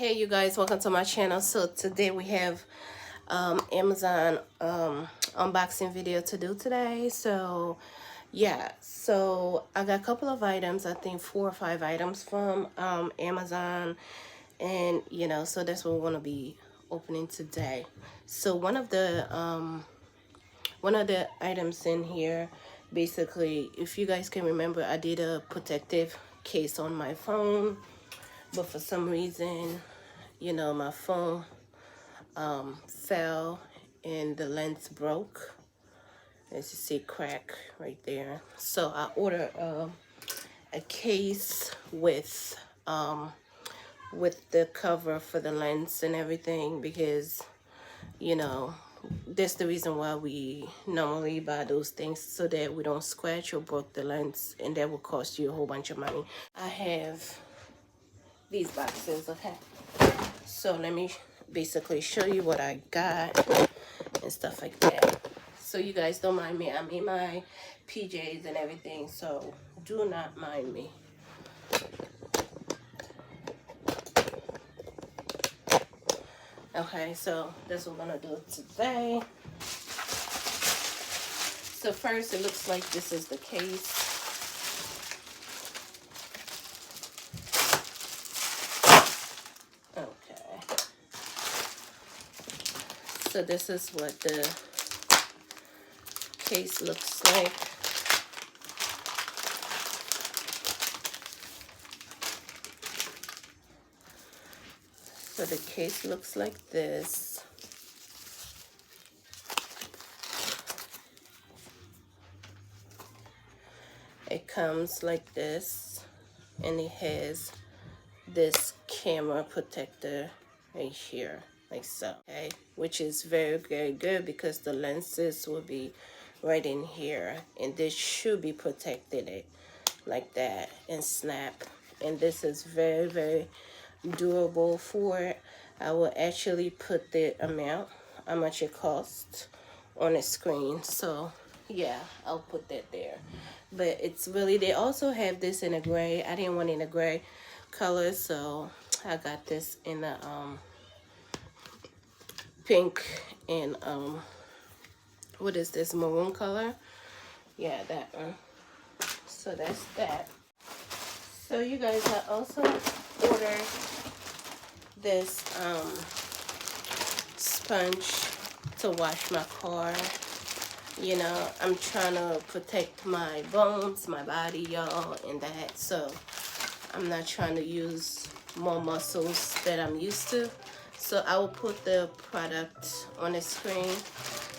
Hey you guys, welcome to my channel. So today we have Amazon unboxing video to do today. So yeah, so I got a couple of items, I think 4 or 5 items from Amazon, and so that's what we're going to be opening today. So one of the items in here, basically, if you guys can remember, I did a protective case on my phone, but for some reason, my phone fell and the lens broke. As you see, crack right there. So I ordered a case with the cover for the lens and everything, because that's the reason why we normally buy those things, so that we don't scratch or broke the lens, and that will cost you a whole bunch of money. I have these boxes, okay? So let me basically show you what I got and stuff like that. So you guys don't mind me. I'm in my PJs and everything, so do not mind me. Okay, so that's what we're gonna do today. So first, it looks like this is the case. Okay. So this is what the case looks like. So the case looks like this. It comes like this, and it has this camera protector right here, like so, okay, which is very, very good, because the lenses will be right in here, and this should be protected it like that and snap. And this is very, very durable for it. I will actually put the amount, how much it costs, on the screen. So yeah, I'll put that there. But it's really, they also have this in a gray. I didn't want it in a gray color, so I got this in the pink and what is this, maroon color? Yeah, that one. So that's that. So you guys, I also ordered this sponge to wash my car. I'm trying to protect my bones, my body, y'all, and that. So I'm not trying to use more muscles that I'm used to. So I will put the product on the screen.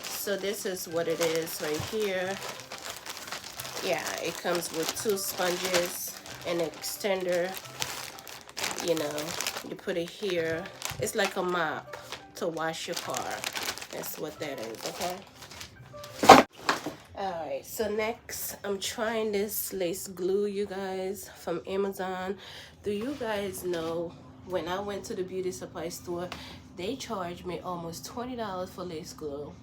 So this is what it is right here. Yeah, it comes with 2 sponges, an extender. You put it here. It's like a mop to wash your car. That's what that is, okay? Alright, so next I'm trying this lace glue, you guys, from Amazon. Do you guys know, when I went to the beauty supply store, they charged me almost $20 for lace glue?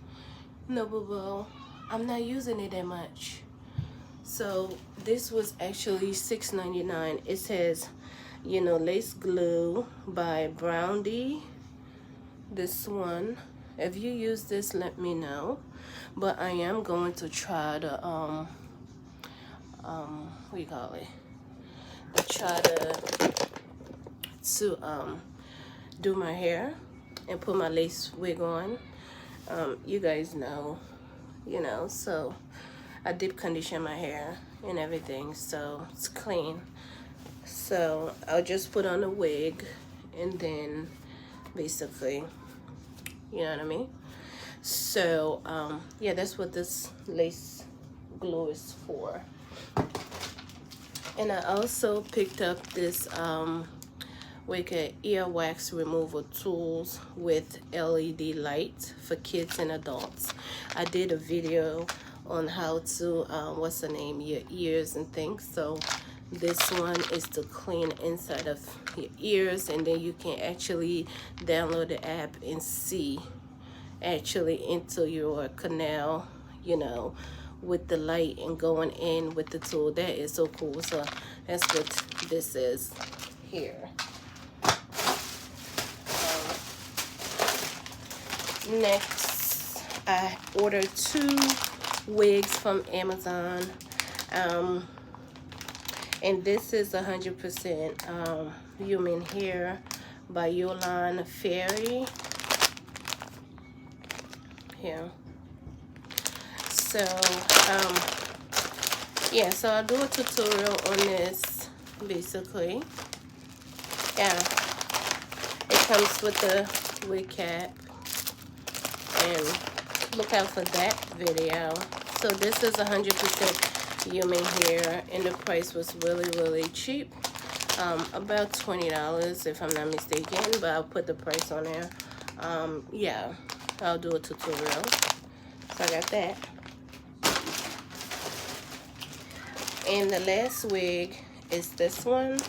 No, boo-boo, I'm not using it that much. So this was actually $6.99. It says, lace glue by Browndy. This one, if you use this, let me know. But I am going to try to what do you call it, try to do my hair and put my lace wig on. You guys know, so I deep condition my hair and everything, so it's clean. So I'll just put on a wig, and then basically, you know what I mean? So yeah, that's what this lace glue is for. And I also picked up this wicked earwax removal tools with LED light for kids and adults. I did a video on how to what's the name, your ears and things. So this one is to clean inside of your ears, and then you can actually download the app and see actually into your canal, with the light and going in with the tool. That is so cool. So that's what this is here. Next, I ordered 2 wigs from Amazon. And this is 100% human hair by Yolan Fairy. Here. So, yeah, so I'll do a tutorial on this, basically. Yeah, it comes with the wig cap, and look out for that video. So this is 100% human hair, and the price was really cheap, about $20 if I'm not mistaken, but I'll put the price on there. Yeah, I'll do a tutorial. So I got that. And the last wig is this one.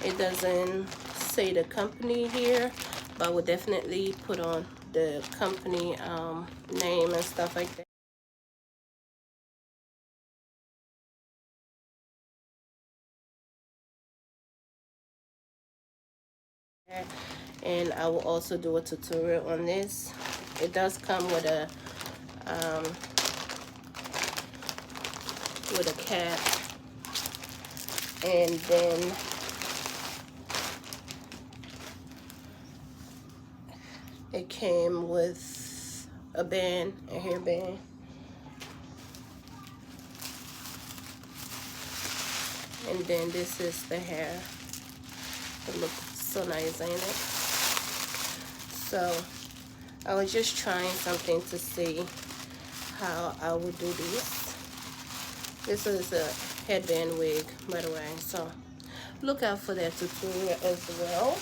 It doesn't say the company here, but I will definitely put on the company name and stuff like that. And I will also do a tutorial on this. It does come with a cap, and then it came with a band, a hair band. And then this is the hair. It looks so nice, ain't it? So I was just trying something to see how I would do this. This is a headband wig, by the way, so look out for that tutorial as well.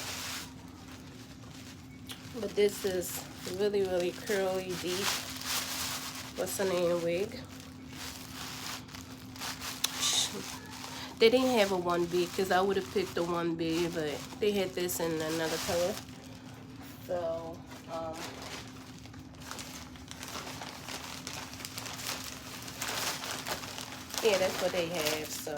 But this is really curly, deep, what's the name, wig. They didn't have a 1B because I would have picked the 1B, but they had this in another color. So yeah, that's what they have. So,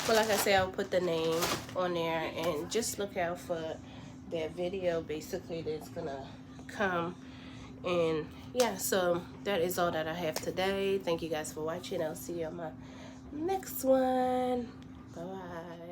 but like I said, I'll put the name on there, and just look out for that video basically that's gonna come. And yeah, so that is all that I have today. Thank you guys for watching. I'll see you on my next one. Bye bye.